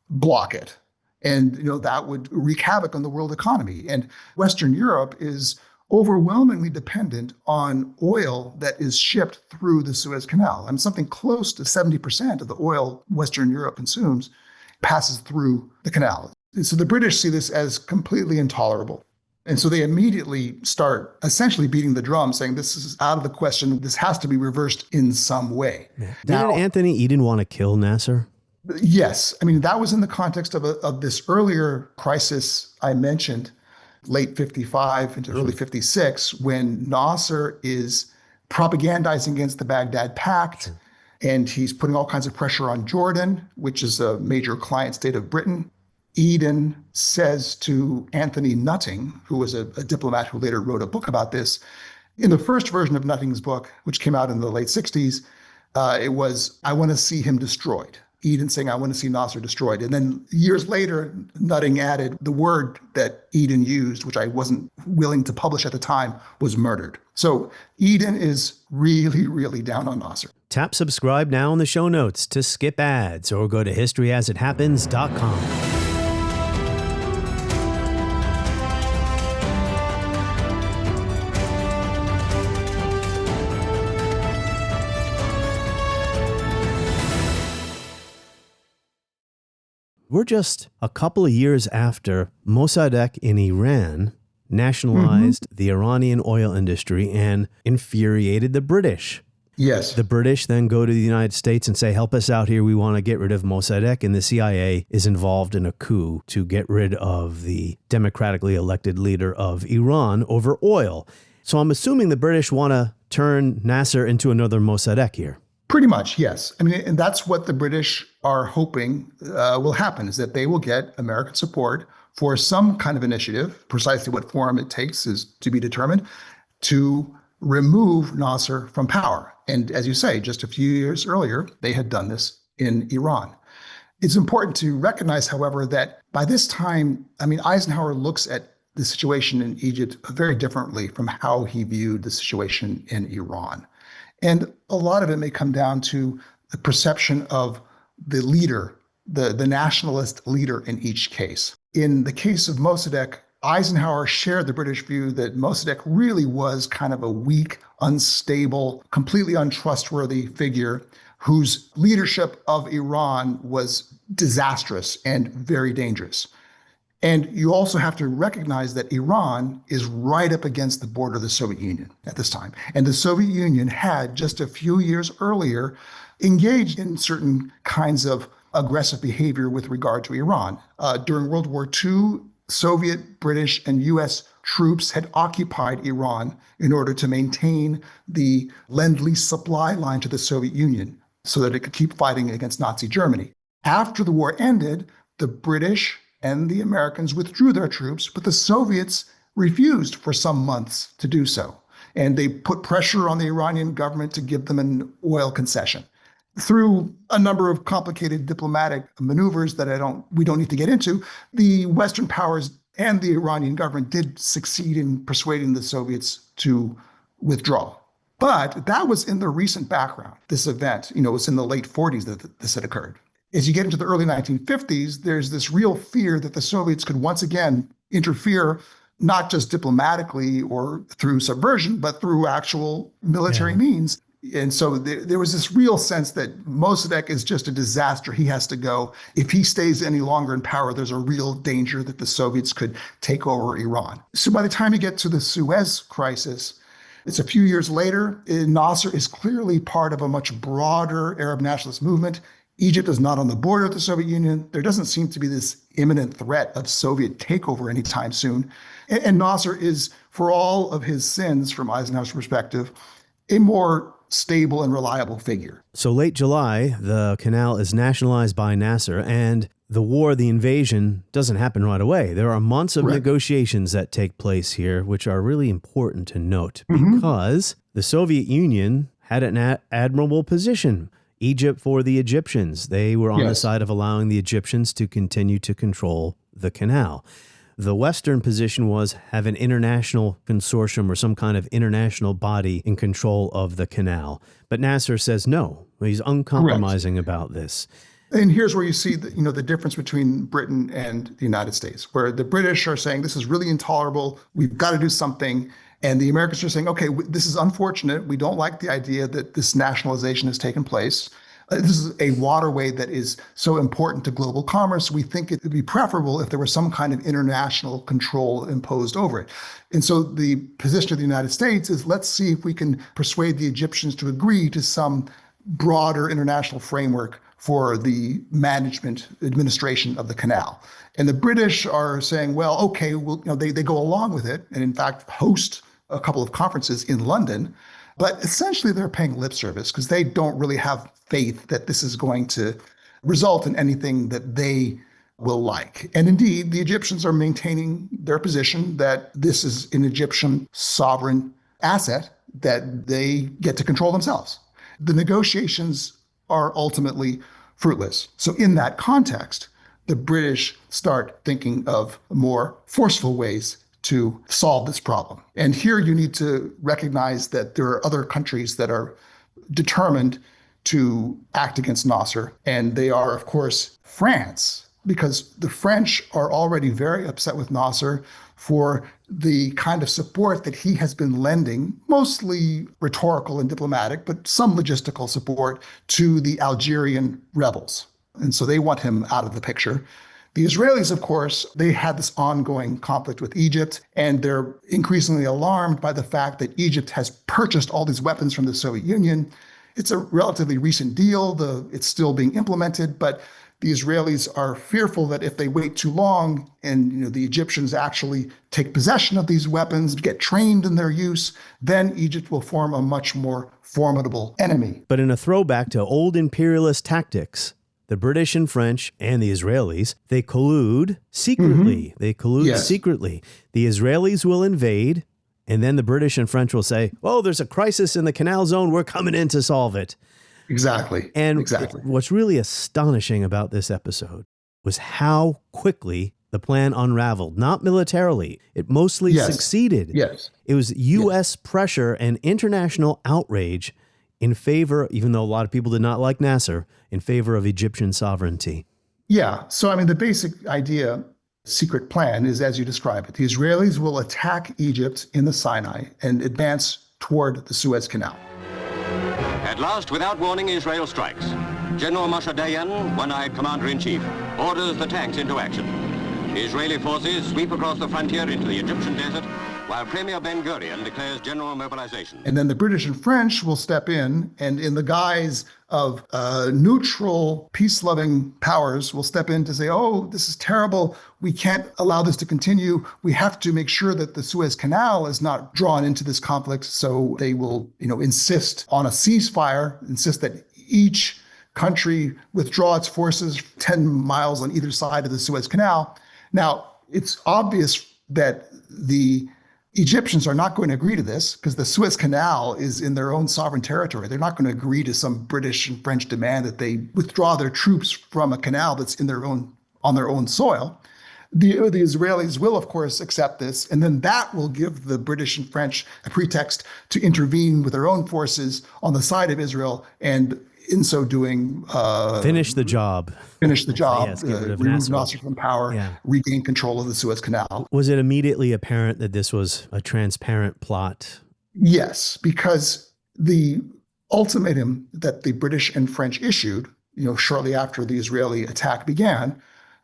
block it. And, that would wreak havoc on the world economy. And Western Europe is overwhelmingly dependent on oil that is shipped through the Suez Canal. And something close to 70% of the oil Western Europe consumes passes through the canal. So the British see this as completely intolerable. And so they immediately start essentially beating the drum, saying this is out of the question. This has to be reversed in some way. Yeah. Didn't Anthony Eden want to kill Nasser? Yes. I mean, that was in the context of this earlier crisis I mentioned, late 55 into early 56, when Nasser is propagandizing against the Baghdad Pact, and he's putting all kinds of pressure on Jordan, which is a major client state of Britain. Eden says to Anthony Nutting, who was a diplomat who later wrote a book about this, in the first version of Nutting's book, which came out in the late 60s, it was, I want to see him destroyed. Eden saying, I want to see Nasser destroyed. And then years later, Nutting added the word that Eden used, which I wasn't willing to publish at the time, was murdered. So Eden is really, really down on Nasser. Tap subscribe now in the show notes to skip ads or go to historyasithappens.com. We're just a couple of years after Mossadegh in Iran nationalized the Iranian oil industry and infuriated the British. Yes. The British then go to the United States and say, help us out here. We want to get rid of Mossadegh. And the CIA is involved in a coup to get rid of the democratically elected leader of Iran over oil. So I'm assuming the British want to turn Nasser into another Mossadegh here. Pretty much, yes. I mean, and that's what the British are hoping will happen, is that they will get American support for some kind of initiative. Precisely what form it takes is to be determined, to remove Nasser from power. And as you say, just a few years earlier, they had done this in Iran. It's important to recognize, however, that by this time, I mean, Eisenhower looks at the situation in Egypt very differently from how he viewed the situation in Iran. And a lot of it may come down to the perception of the leader, the nationalist leader in each case. In the case of Mossadegh, Eisenhower shared the British view that Mossadegh really was kind of a weak, unstable, completely untrustworthy figure whose leadership of Iran was disastrous and very dangerous. And you also have to recognize that Iran is right up against the border of the Soviet Union at this time. And the Soviet Union had just a few years earlier engaged in certain kinds of aggressive behavior with regard to Iran. During World War II, Soviet, British, and U.S. troops had occupied Iran in order to maintain the Lend-Lease supply line to the Soviet Union so that it could keep fighting against Nazi Germany. After the war ended, the British and the Americans withdrew their troops, but the Soviets refused for some months to do so. And they put pressure on the Iranian government to give them an oil concession. Through a number of complicated diplomatic maneuvers that we don't need to get into, the Western powers and the Iranian government did succeed in persuading the Soviets to withdraw. But that was in the recent background. This event, it was in the late 40s that this had occurred. As you get into the early 1950s, there's this real fear that the Soviets could once again interfere, not just diplomatically or through subversion, but through actual military means. And so there was this real sense that Mossadegh is just a disaster. He has to go. If he stays any longer in power, there's a real danger that the Soviets could take over Iran. So by the time you get to the Suez crisis, it's a few years later. Nasser is clearly part of a much broader Arab nationalist movement. Egypt is not on the border of the Soviet Union. There doesn't seem to be this imminent threat of Soviet takeover anytime soon. And Nasser is, for all of his sins from Eisenhower's perspective, a more stable and reliable figure. So late July, the canal is nationalized by Nasser, and the war, the invasion, doesn't happen right away. There are months of negotiations that take place here, which are really important to note because the Soviet Union had an admirable position. Egypt for the Egyptians. They were on the side of allowing the Egyptians to continue to control the canal. The Western position was have an international consortium or some kind of international body in control of the canal. But Nasser says no. He's uncompromising about this. And here's where you see the difference between Britain and the United States, where the British are saying this is really intolerable. We've got to do something. And the Americans are saying, okay, this is unfortunate. We don't like the idea that this nationalization has taken place. This is a waterway that is so important to global commerce. We think it would be preferable if there was some kind of international control imposed over it. And so the position of the United States is, let's see if we can persuade the Egyptians to agree to some broader international framework for the management, administration of the canal. And the British are saying, well, okay, well, they go along with it and in fact host a couple of conferences in London. But essentially they're paying lip service because they don't really have faith that this is going to result in anything that they will like. And indeed, the Egyptians are maintaining their position that this is an Egyptian sovereign asset that they get to control themselves. The negotiations are ultimately fruitless. So in that context, the British start thinking of more forceful ways to solve this problem. And here you need to recognize that there are other countries that are determined to act against Nasser. And they are, of course, France, because the French are already very upset with Nasser for the kind of support that he has been lending, mostly rhetorical and diplomatic, but some logistical support to the Algerian rebels. And so they want him out of the picture. The Israelis, of course, they had this ongoing conflict with Egypt, and they're increasingly alarmed by the fact that Egypt has purchased all these weapons from the Soviet Union. It's a relatively recent deal. It's still being implemented, but the Israelis are fearful that if they wait too long and the Egyptians actually take possession of these weapons, get trained in their use, then Egypt will form a much more formidable enemy. But in a throwback to old imperialist tactics, the British and French and the Israelis, they collude secretly. Mm-hmm. They collude secretly. The Israelis will invade, and then the British and French will say, oh, there's a crisis in the canal zone. We're coming in to solve it. Exactly. And what's really astonishing about this episode was how quickly the plan unraveled. Not militarily. It mostly succeeded. Yes. It was U.S. pressure and international outrage in favor, even though a lot of people did not like Nasser, in favor of Egyptian sovereignty. Yeah. So, the basic idea, secret plan, is as you describe it. The Israelis will attack Egypt in the Sinai and advance toward the Suez Canal. At last, without warning, Israel strikes. General Moshe Dayan, one-eyed commander-in-chief, orders the tanks into action. Israeli forces sweep across the frontier into the Egyptian desert, while Premier Ben-Gurion declares general mobilization. And then the British and French will step in, and in the guise of neutral, peace-loving powers, will step in to say, oh, this is terrible. We can't allow this to continue. We have to make sure that the Suez Canal is not drawn into this conflict. So they will, insist on a ceasefire, insist that each country withdraw its forces 10 miles on either side of the Suez Canal. Now, it's obvious that the Egyptians are not going to agree to this because the Suez Canal is in their own sovereign territory. They're not going to agree to some British and French demand that they withdraw their troops from a canal that's on their own soil. The Israelis will, of course, accept this, and then that will give the British and French a pretext to intervene with their own forces on the side of Israel, and in so doing, finish the job. Yes, remove Nasser from power, regain control of the Suez Canal. Was it immediately apparent that this was a transparent plot? Yes, because the ultimatum that the British and French issued, shortly after the Israeli attack began,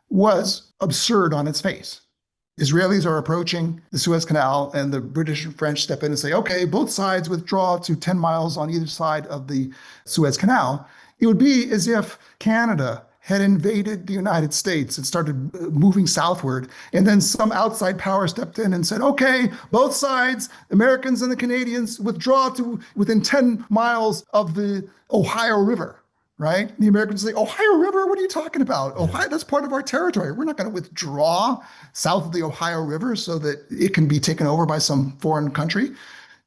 was absurd on its face. Israelis are approaching the Suez Canal, and the British and French step in and say, okay, both sides withdraw to 10 miles on either side of the Suez Canal. It would be as if Canada had invaded the United States and started moving southward, and then some outside power stepped in and said, okay, both sides, Americans and the Canadians, withdraw to within 10 miles of the Ohio River. Right? The Americans say, Ohio River, what are you talking about? Ohio, that's part of our territory. We're not going to withdraw south of the Ohio River so that it can be taken over by some foreign country.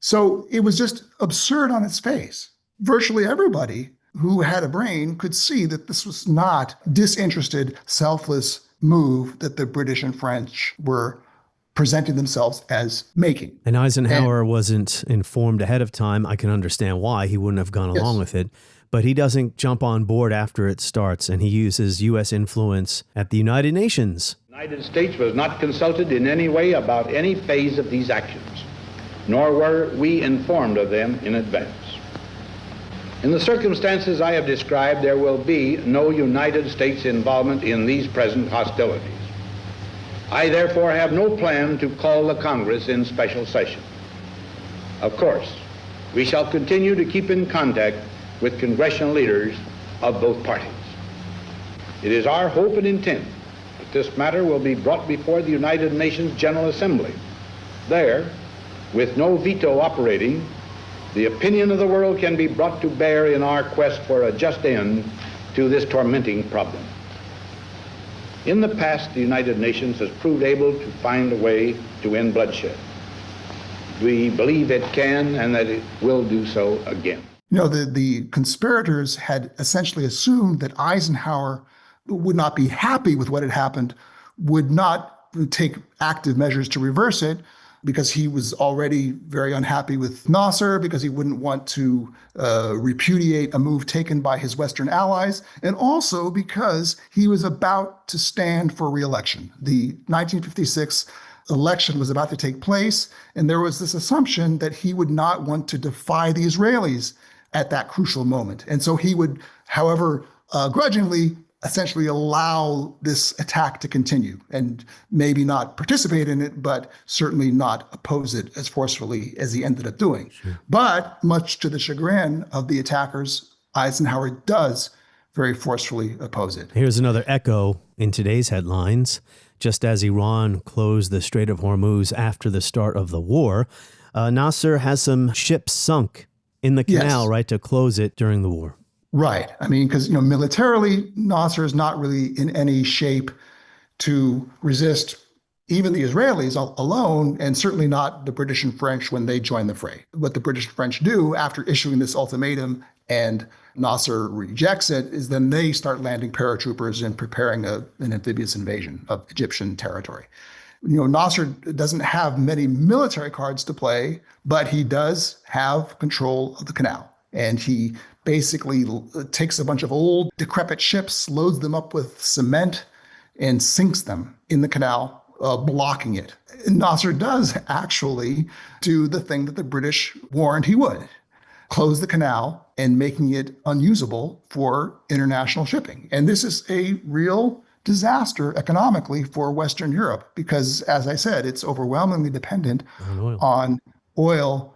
So it was just absurd on its face. Virtually everybody who had a brain could see that this was not disinterested, selfless move that the British and French were presenting themselves as making. And Eisenhower wasn't informed ahead of time. I can understand why he wouldn't have gone along with it. But he doesn't jump on board after it starts, and he uses U.S. influence at the United Nations. The United States was not consulted in any way about any phase of these actions, nor were we informed of them in advance. In the circumstances I have described, there will be no United States involvement in these present hostilities. I therefore have no plan to call the Congress in special session. Of course, we shall continue to keep in contact with congressional leaders of both parties. It is our hope and intent that this matter will be brought before the United Nations General Assembly. There, with no veto operating, the opinion of the world can be brought to bear in our quest for a just end to this tormenting problem. In the past, the United Nations has proved able to find a way to end bloodshed. We believe it can and that it will do so again. You know, the conspirators had essentially assumed that Eisenhower would not be happy with what had happened, would not take active measures to reverse it, because he was already very unhappy with Nasser, because he wouldn't want to repudiate a move taken by his Western allies, and also because he was about to stand for re-election. The 1956 election was about to take place, and there was this assumption that he would not want to defy the Israelis at that crucial moment. And so he would, however, grudgingly, essentially allow this attack to continue and maybe not participate in it, but certainly not oppose it as forcefully as he ended up doing. Sure. But much to the chagrin of the attackers, Eisenhower does very forcefully oppose it. Here's another echo in today's headlines. Just as Iran closed the Strait of Hormuz after the start of the war, Nasser has some ships sunk in the canal, yes, right, to close it during the war. Right. I mean, because, militarily, Nasser is not really in any shape to resist even the Israelis alone, and certainly not the British and French when they join the fray. What the British and French do after issuing this ultimatum and Nasser rejects it is then they start landing paratroopers and preparing an amphibious invasion of Egyptian territory. Nasser doesn't have many military cards to play, but he does have control of the canal. And he basically takes a bunch of old, decrepit ships, loads them up with cement, and sinks them in the canal, blocking it. And Nasser does actually do the thing that the British warned he would: close the canal and making it unusable for international shipping. And this is a real disaster economically for Western Europe because, as I said, it's overwhelmingly dependent on oil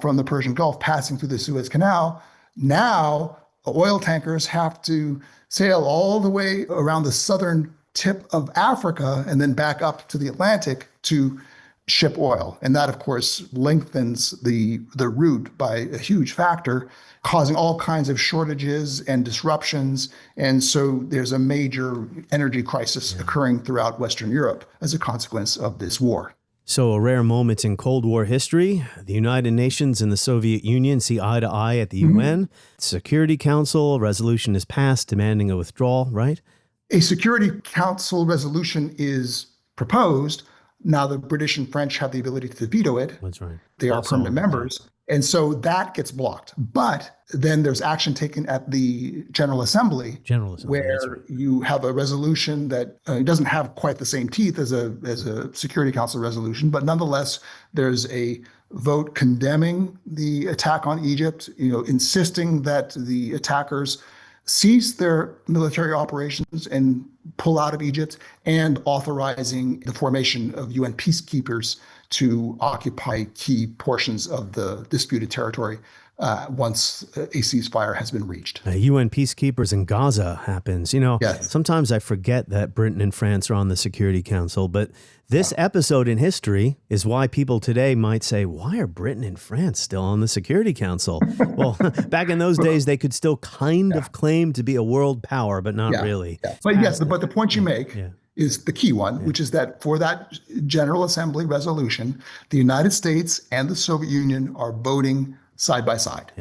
from the Persian Gulf passing through the Suez Canal. Now, oil tankers have to sail all the way around the southern tip of Africa and then back up to the Atlantic to ship oil. And that, of course, lengthens the route by a huge factor, causing all kinds of shortages and disruptions. And so there's a major energy crisis occurring throughout Western Europe as a consequence of this war. So a rare moment in Cold War history. The United Nations and the Soviet Union see eye to eye at the UN. Security Council resolution is passed demanding a withdrawal, right? A Security Council resolution is proposed. Now the British and French have the ability to veto it. That's right. They are permanent members. And so that gets blocked. But then there's action taken at the General Assembly, where you have a resolution that doesn't have quite the same teeth as a Security Council resolution, but nonetheless, there's a vote condemning the attack on Egypt, insisting that the attackers cease their military operations and pull out of Egypt, and authorizing the formation of UN peacekeepers to occupy key portions of the disputed territory once a ceasefire has been reached. UN peacekeepers in Gaza happens. Sometimes I forget that Britain and France are on the Security Council, but this episode in history is why people today might say, why are Britain and France still on the Security Council? Well, back in those days, they could still kind of claim to be a world power, but not really. Yeah. But yes, but the point you make is the key one, which is that for that General Assembly resolution, the United States and the Soviet Union are voting side by side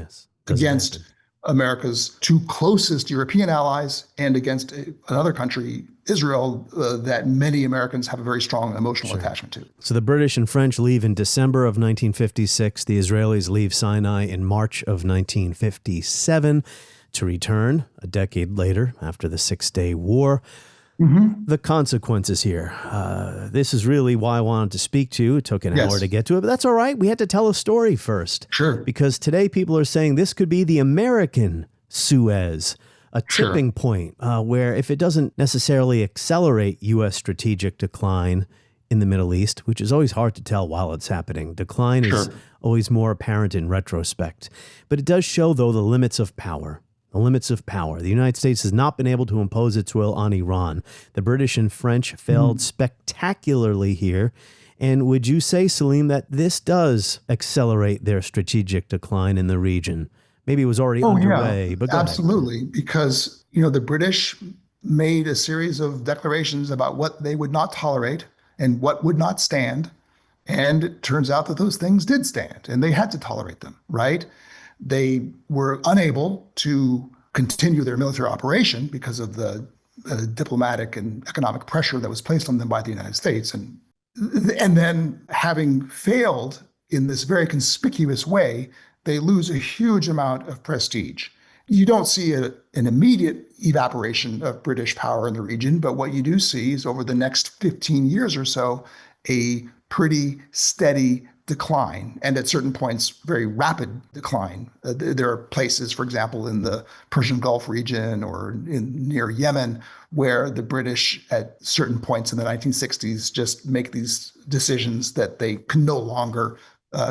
against America's two closest European allies and against another country, Israel, that many Americans have a very strong emotional attachment to. So the British and French leave in December of 1956. The Israelis leave Sinai in March of 1957 to return a decade later after the Six-Day War. The consequences here. This is really why I wanted to speak to you. It took an hour to get to it, but that's all right. We had to tell a story first. Sure. Because today people are saying this could be the American Suez, a tipping point where if it doesn't necessarily accelerate U.S. strategic decline in the Middle East, which is always hard to tell while it's happening, decline is always more apparent in retrospect. But it does show, though, the limits of power. The limits of power. The United States has not been able to impose its will on Iran. The British and French failed spectacularly here. And would you say, Salim, that this does accelerate their strategic decline in the region? Maybe it was already underway, but go absolutely, because the British made a series of declarations about what they would not tolerate and what would not stand. And it turns out that those things did stand, and they had to tolerate them, right? They were unable to continue their military operation because of the diplomatic and economic pressure that was placed on them by the United States. And then having failed in this very conspicuous way, they lose a huge amount of prestige. You don't see an immediate evaporation of British power in the region, but what you do see is over the next 15 years or so, a pretty steady decline, and at certain points, very rapid decline. There are places, for example, in the Persian Gulf region or near Yemen, where the British at certain points in the 1960s just make these decisions that they can no longer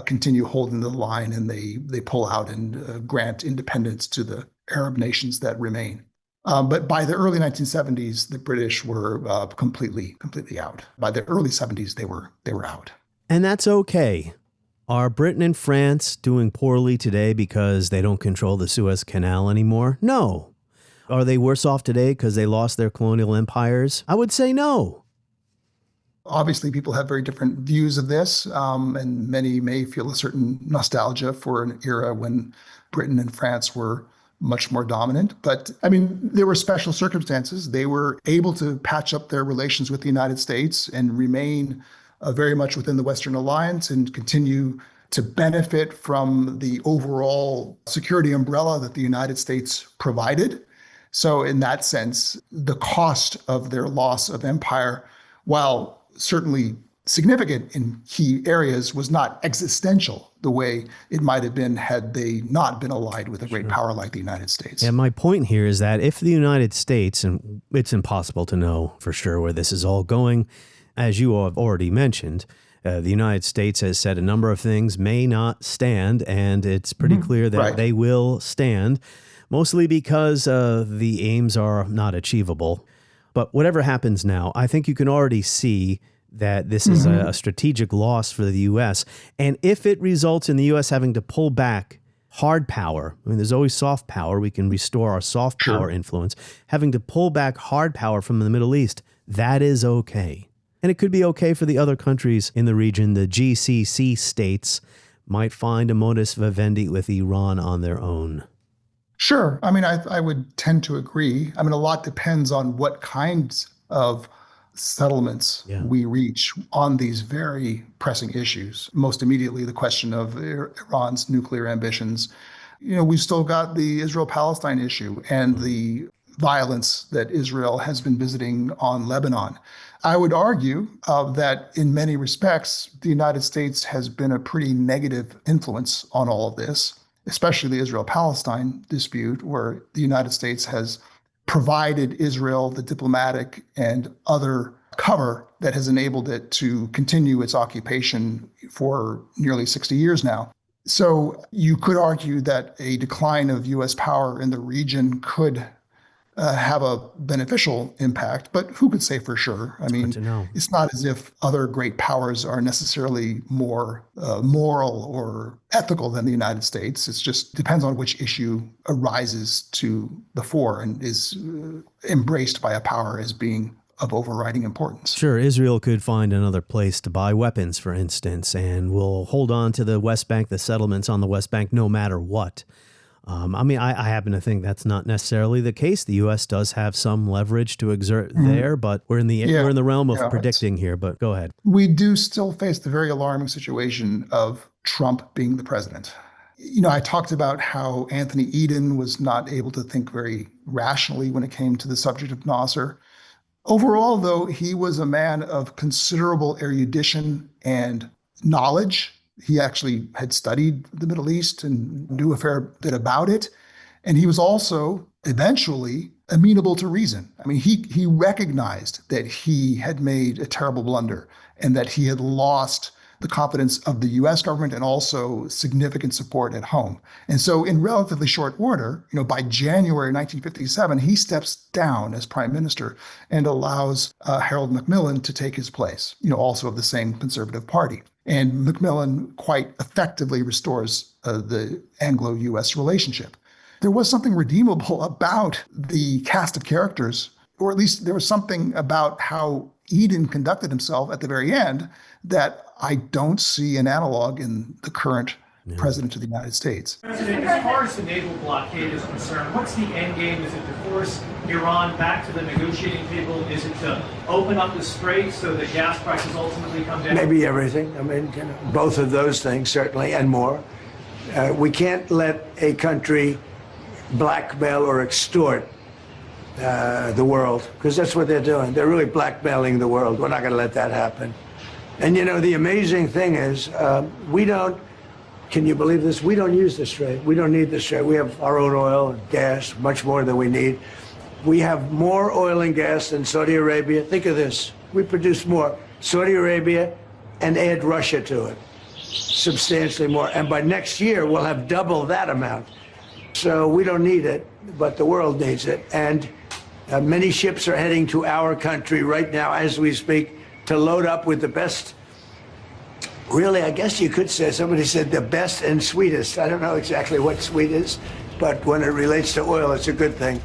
continue holding the line, and they pull out and grant independence to the Arab nations that remain. But by the early 1970s, the British were completely out. By the early 70s, they were out. And that's okay. Are Britain and France doing poorly today because they don't control the Suez Canal anymore? No. Are they worse off today because they lost their colonial empires? I would say no. Obviously, people have very different views of this, and many may feel a certain nostalgia for an era when Britain and France were much more dominant. But I mean, there were special circumstances. They were able to patch up their relations with the United States and remain very much within the Western alliance and continue to benefit from the overall security umbrella that the United States provided. So in that sense, the cost of their loss of empire, while certainly significant in key areas, was not existential the way it might have been had they not been allied with a great power like the United States. And my point here is that if the United States, and it's impossible to know for sure where this is all going, as you have already mentioned, the United States has said a number of things may not stand, and it's pretty clear that they will stand, mostly because the aims are not achievable. But whatever happens now, I think you can already see that this is a strategic loss for the U.S. And if it results in the U.S. having to pull back hard power, I mean, there's always soft power. We can restore our soft power influence. Having to pull back hard power from the Middle East, that is okay. And it could be okay for the other countries in the region. The GCC states might find a modus vivendi with Iran on their own. Sure. I mean, I would tend to agree. I mean, a lot depends on what kinds of settlements we reach on these very pressing issues. Most immediately, the question of Iran's nuclear ambitions. We've still got the Israel-Palestine issue and the violence that Israel has been visiting on Lebanon. I would argue that in many respects, the United States has been a pretty negative influence on all of this, especially the Israel-Palestine dispute, where the United States has provided Israel the diplomatic and other cover that has enabled it to continue its occupation for nearly 60 years now. So you could argue that a decline of U.S. power in the region could have a beneficial impact, but who could say for sure? I mean, it's not as if other great powers are necessarily more moral or ethical than the United States. It just depends on which issue arises to the fore and is embraced by a power as being of overriding importance. Sure, Israel could find another place to buy weapons, for instance, and will hold on to the West Bank, the settlements on the West Bank, no matter what. I mean, I happen to think that's not necessarily the case. The U.S. does have some leverage to exert there, but we're in the realm of predicting here. But go ahead. We do still face the very alarming situation of Trump being the president. I talked about how Anthony Eden was not able to think very rationally when it came to the subject of Nasser. Overall, though, he was a man of considerable erudition and knowledge. He actually had studied the Middle East and knew a fair bit about it. And he was also eventually amenable to reason. I mean, he recognized that he had made a terrible blunder and that he had lost the confidence of the U.S. government and also significant support at home. And so in relatively short order, by January 1957, he steps down as prime minister and allows Harold Macmillan to take his place, also of the same conservative party. And Macmillan quite effectively restores the Anglo-U.S. relationship. There was something redeemable about the cast of characters, or at least there was something about how Eden conducted himself at the very end that I don't see an analog in the current president of the United States. President, as far as the naval blockade is concerned, what's the end game? Is it to force Iran back to the negotiating table? Is it to open up the strait so that gas prices ultimately come down? Maybe everything. I mean, both of those things, certainly, and more. We can't let a country blackmail or extort the world, because that's what they're doing. They're really blackmailing the world. We're not going to let that happen. And the amazing thing is, can you believe this? We don't use the Strait. We don't need the Strait. We have our own oil and gas, much more than we need. We have more oil and gas than Saudi Arabia. Think of this. We produce more. Saudi Arabia, and add Russia to it. Substantially more. And by next year, we'll have double that amount. So we don't need it, but the world needs it. And many ships are heading to our country right now as we speak to load up with the best. Really, I guess you could say, somebody said the best and sweetest. I don't know exactly what sweet is, but when it relates to oil, it's a good thing.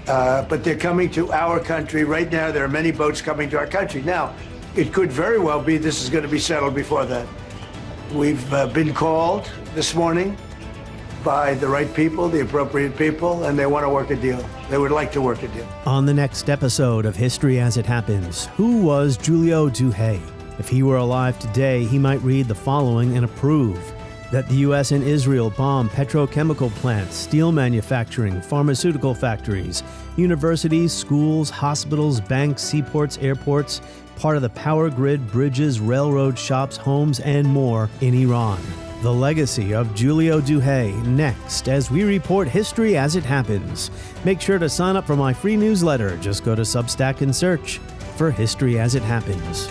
But they're coming to our country right now. There are many boats coming to our country. Now, it could very well be this is going to be settled before that. We've been called this morning by the right people, the appropriate people, and they want to work a deal. They would like to work a deal. On the next episode of History as It Happens, who was Giulio Douhet? If he were alive today, he might read the following and approve: that the U.S. and Israel bomb petrochemical plants, steel manufacturing, pharmaceutical factories, universities, schools, hospitals, banks, seaports, airports, part of the power grid, bridges, railroad shops, homes, and more in Iran. The legacy of Giulio Douhet next as we report history as it happens. Make sure to sign up for my free newsletter. Just go to Substack and search for History as It Happens.